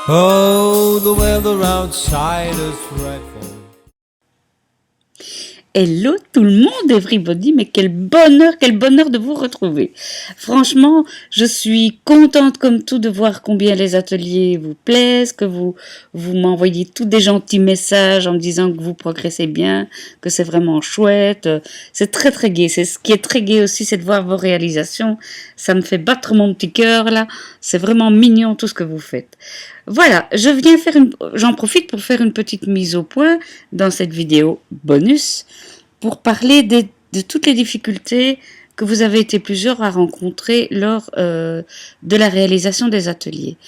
Oh, the weather outside is frightful. Hello tout le monde, everybody, mais quel bonheur de vous retrouver. Franchement, je suis contente comme tout de voir combien les ateliers vous plaisent, que vous m'envoyez tous des gentils messages en me disant que vous progressez bien, que c'est vraiment chouette. C'est très très gai. C'est ce qui est très gai aussi, c'est de voir vos réalisations. Ça me fait battre mon petit cœur là. C'est vraiment mignon tout ce que vous faites. Voilà, j'en profite pour faire une petite mise au point dans cette vidéo bonus pour parler de toutes les difficultés que vous avez été plusieurs à rencontrer lors de la réalisation des ateliers.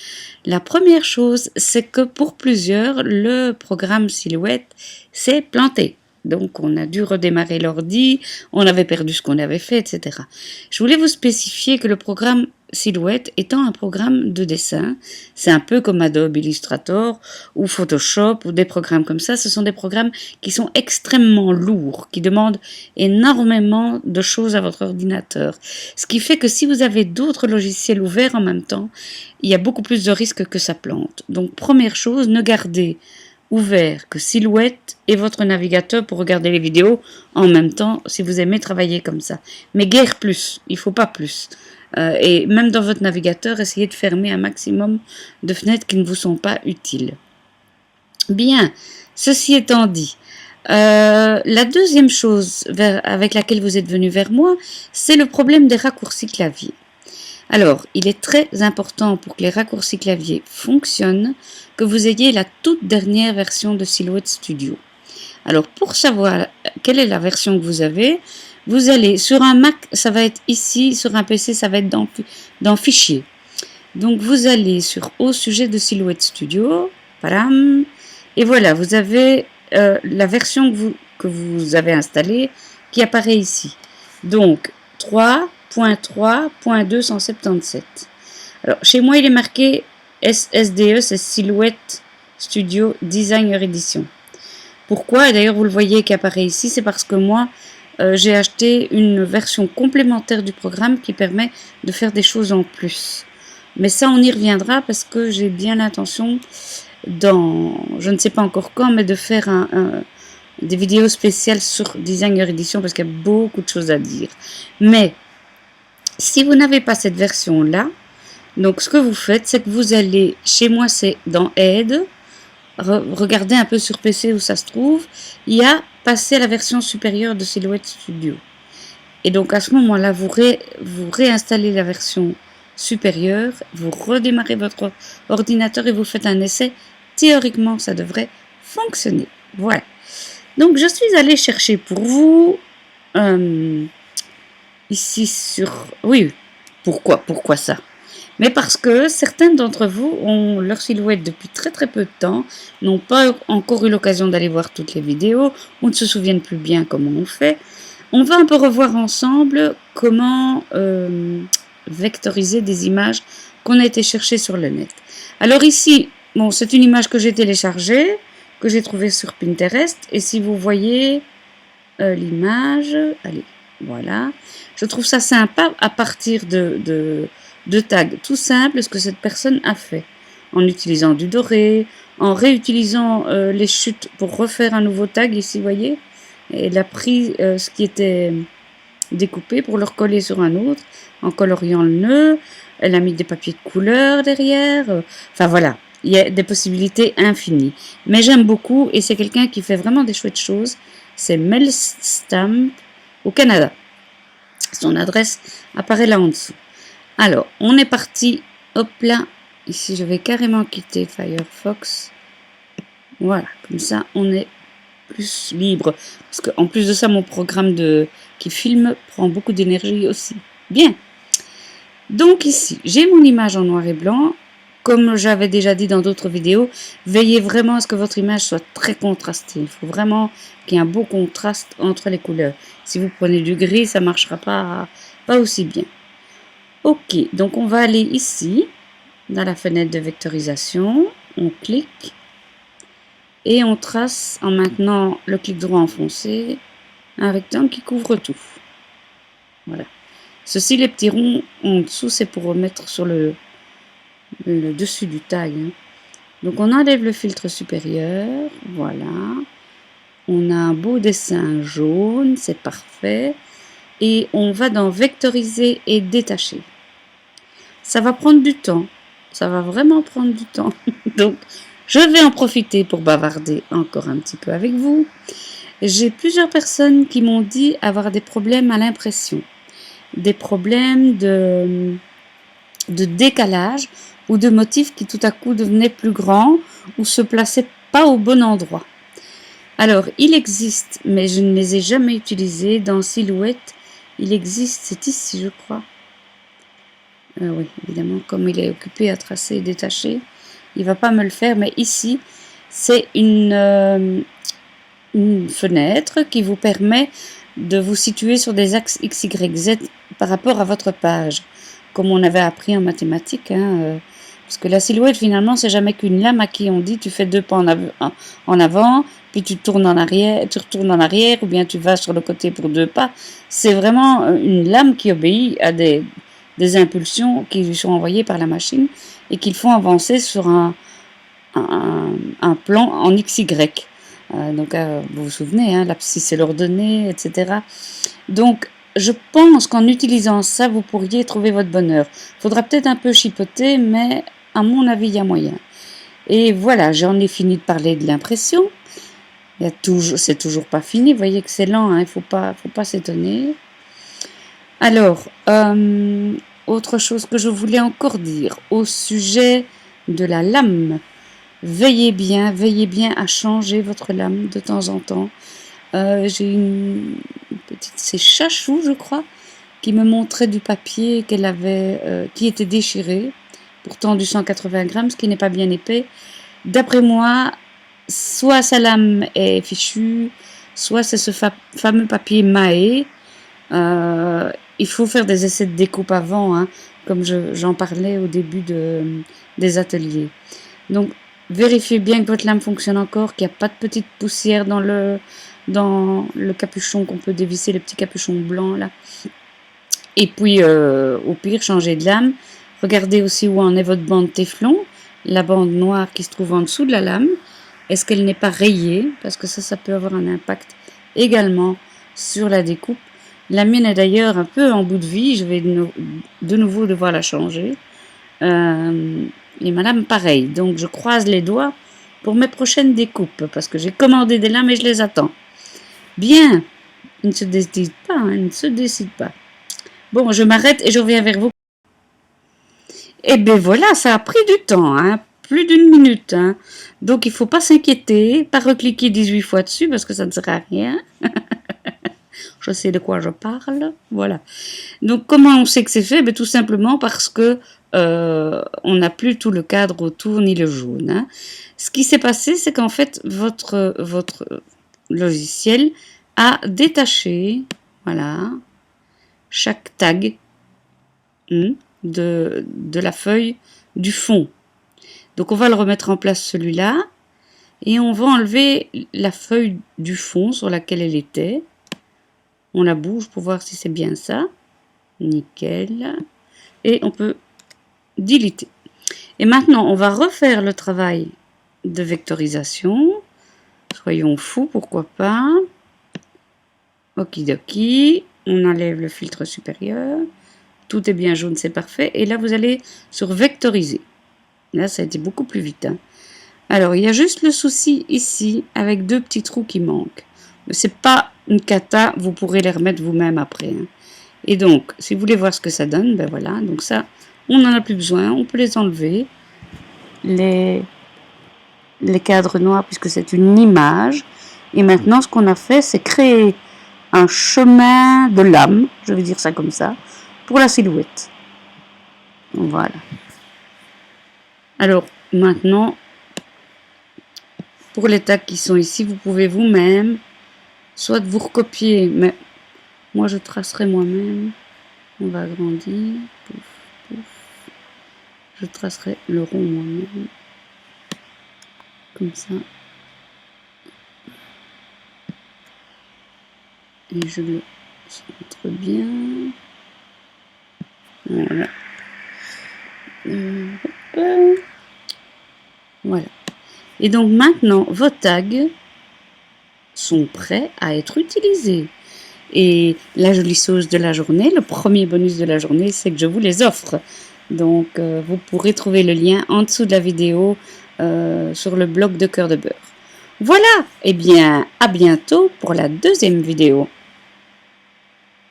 La première chose, c'est que pour plusieurs, le programme Silhouette s'est planté. Donc, on a dû redémarrer l'ordi, on avait perdu ce qu'on avait fait, etc. Je voulais vous spécifier que le programme Silhouette étant un programme de dessin, c'est un peu comme Adobe Illustrator ou Photoshop ou des programmes comme ça. Ce sont des programmes qui sont extrêmement lourds, qui demandent énormément de choses à votre ordinateur. Ce qui fait que si vous avez d'autres logiciels ouverts en même temps, il y a beaucoup plus de risques que ça plante. Donc, première chose, ne gardez ouvert que Silhouette et votre navigateur pour regarder les vidéos en même temps si vous aimez travailler comme ça. Mais guère plus, il ne faut pas plus. Et même dans votre navigateur, essayez de fermer un maximum de fenêtres qui ne vous sont pas utiles. Bien, ceci étant dit, la deuxième chose avec laquelle vous êtes venu vers moi, c'est le problème des raccourcis clavier. Alors, il est très important pour que les raccourcis clavier fonctionnent que vous ayez la toute dernière version de Silhouette Studio. Alors, pour savoir quelle est la version que vous avez, vous allez sur un Mac, ça va être ici, sur un PC, ça va être dans Fichier. Donc, vous allez sur Au sujet de Silhouette Studio, padam, et voilà, vous avez la version que vous avez installée qui apparaît ici. Donc, 3.3.277. Alors, chez moi, il est marqué SSDE, c'est Silhouette Studio Designer Edition. Pourquoi? Et d'ailleurs, vous le voyez qui apparaît ici, c'est parce que moi, j'ai acheté une version complémentaire du programme qui permet de faire des choses en plus. Mais ça, on y reviendra parce que j'ai bien l'intention, je ne sais pas encore quand, mais de faire des vidéos spéciales sur Designer Edition parce qu'il y a beaucoup de choses à dire. Mais si vous n'avez pas cette version-là, donc ce que vous faites, c'est que vous allez, chez moi c'est dans Aide, regardez un peu sur PC où ça se trouve, il y a passer à la version supérieure de Silhouette Studio. Et donc à ce moment-là, vous réinstallez la version supérieure, vous redémarrez votre ordinateur et vous faites un essai. Théoriquement, ça devrait fonctionner. Voilà. Donc je suis allée chercher pour vous ici sur... Oui, pourquoi ça? Mais parce que certains d'entre vous ont leur Silhouette depuis très très peu de temps, n'ont pas encore eu l'occasion d'aller voir toutes les vidéos, ou ne se souviennent plus bien comment on fait. On va un peu revoir ensemble comment vectoriser des images qu'on a été chercher sur le net. Alors ici, bon, c'est une image que j'ai téléchargée, que j'ai trouvée sur Pinterest, et si vous voyez l'image, allez, voilà, je trouve ça sympa à partir de tags tout simples, ce que cette personne a fait, en utilisant du doré, en réutilisant les chutes pour refaire un nouveau tag, ici, vous voyez, elle a pris ce qui était découpé pour le recoller sur un autre, en coloriant le nœud, elle a mis des papiers de couleur derrière, enfin voilà, il y a des possibilités infinies. Mais j'aime beaucoup, et c'est quelqu'un qui fait vraiment des chouettes choses, c'est Mel Stamp au Canada. Son adresse apparaît là en dessous. Alors, on est parti, hop là, ici je vais carrément quitter Firefox, voilà, comme ça on est plus libre, parce qu'en plus de ça, mon programme qui filme prend beaucoup d'énergie aussi. Bien, donc ici, j'ai mon image en noir et blanc, comme j'avais déjà dit dans d'autres vidéos, veillez vraiment à ce que votre image soit très contrastée, il faut vraiment qu'il y ait un beau contraste entre les couleurs. Si vous prenez du gris, ça ne marchera pas aussi bien. Ok, donc on va aller ici, dans la fenêtre de vectorisation, on clique et on trace, en maintenant le clic droit enfoncé, un rectangle qui couvre tout. Voilà. Ceci, les petits ronds en dessous, c'est pour remettre sur le dessus du tag. Hein. Donc on enlève le filtre supérieur, voilà. On a un beau dessin jaune, c'est parfait. Et on va dans vectoriser et détacher. Ça va prendre du temps, ça va vraiment prendre du temps. Donc je vais en profiter pour bavarder encore un petit peu avec vous. J'ai plusieurs personnes qui m'ont dit avoir des problèmes à l'impression, des problèmes de décalage ou de motifs qui tout à coup devenaient plus grands ou se plaçaient pas au bon endroit. Alors, il existe, mais je ne les ai jamais utilisés, dans Silhouette, il existe, c'est ici je crois. Oui, évidemment, comme il est occupé à tracer et détacher, il va pas me le faire, mais ici, c'est une fenêtre qui vous permet de vous situer sur des axes X, Y, Z par rapport à votre page, comme on avait appris en mathématiques, hein, parce que la silhouette, finalement, c'est jamais qu'une lame à qui on dit tu fais 2 pas en avant, puis tu tournes en arrière, tu retournes en arrière, ou bien tu vas sur le côté pour 2 pas. C'est vraiment une lame qui obéit à des impulsions qui lui sont envoyées par la machine et qui le font avancer sur un plan en XY. Donc, vous vous souvenez, hein, l'abscisse et l'ordonnée, etc. Donc, je pense qu'en utilisant ça, vous pourriez trouver votre bonheur. Il faudra peut-être un peu chipoter, mais à mon avis, il y a moyen. Et voilà, j'en ai fini de parler de l'impression. C'est toujours pas fini. Vous voyez que c'est lent, hein, il faut pas s'étonner. Alors, autre chose que je voulais encore dire au sujet de la lame. Veillez bien à changer votre lame de temps en temps. J'ai une petite, c'est Chachou, je crois, qui me montrait du papier qu'elle avait, qui était déchiré, pourtant du 180 grammes, ce qui n'est pas bien épais. D'après moi, soit sa lame est fichue, soit c'est ce fameux papier Mahé. Il faut faire des essais de découpe avant, hein, comme j'en parlais au début des ateliers. Donc, vérifiez bien que votre lame fonctionne encore, qu'il n'y a pas de petite poussière dans le capuchon, qu'on peut dévisser, le petit capuchon blanc là. Et puis, au pire, changez de lame. Regardez aussi où en est votre bande téflon, la bande noire qui se trouve en dessous de la lame. Est-ce qu'elle n'est pas rayée? Parce que ça peut avoir un impact également sur la découpe. La mienne est d'ailleurs un peu en bout de vie, je vais de nouveau devoir la changer. Et ma lame pareil, donc je croise les doigts pour mes prochaines découpes, parce que j'ai commandé des lames et je les attends. Bien, il ne se décide pas, hein, il ne se décide pas. Bon, je m'arrête et je reviens vers vous. Et bien voilà, ça a pris du temps, hein, plus d'une minute. Hein. Donc il ne faut pas s'inquiéter, pas recliquer 18 fois dessus parce que ça ne sert à rien. Je sais de quoi je parle, voilà. Donc comment on sait que c'est fait? Ben, tout simplement parce que on n'a plus tout le cadre autour ni le jaune. Hein. Ce qui s'est passé, c'est qu'en fait votre logiciel a détaché, voilà, chaque tag de la feuille du fond. Donc on va le remettre en place celui-là et on va enlever la feuille du fond sur laquelle elle était. On la bouge pour voir si c'est bien ça. Nickel. Et on peut deleter. Et maintenant, on va refaire le travail de vectorisation. Soyons fous, pourquoi pas. Okidoki. On enlève le filtre supérieur. Tout est bien jaune, c'est parfait. Et là, vous allez sur vectoriser. Là, ça a été beaucoup plus vite. Hein. Alors, il y a juste le souci ici, avec 2 petits trous qui manquent. Mais c'est pas une cata, vous pourrez les remettre vous-même après. Hein. Et donc, si vous voulez voir ce que ça donne, ben voilà. Donc ça, on n'en a plus besoin, on peut les enlever. Les cadres noirs, puisque c'est une image. Et maintenant, ce qu'on a fait, c'est créer un chemin de lame, je vais dire ça comme ça, pour la silhouette. Voilà. Alors, maintenant, pour les tags qui sont ici, vous pouvez vous-même, soit vous recopier, mais moi je tracerai moi-même. On va agrandir. Pouf, pouf. Je tracerai le rond moi-même. Comme ça. Et je le centre bien. Voilà. Voilà. Et donc maintenant, vos tags sont prêts à être utilisés. Et la jolie sauce de la journée, le premier bonus de la journée, c'est que je vous les offre. Donc, vous pourrez trouver le lien en dessous de la vidéo sur le blog de Cœur de Beurre. Voilà, eh bien, à bientôt pour la deuxième vidéo.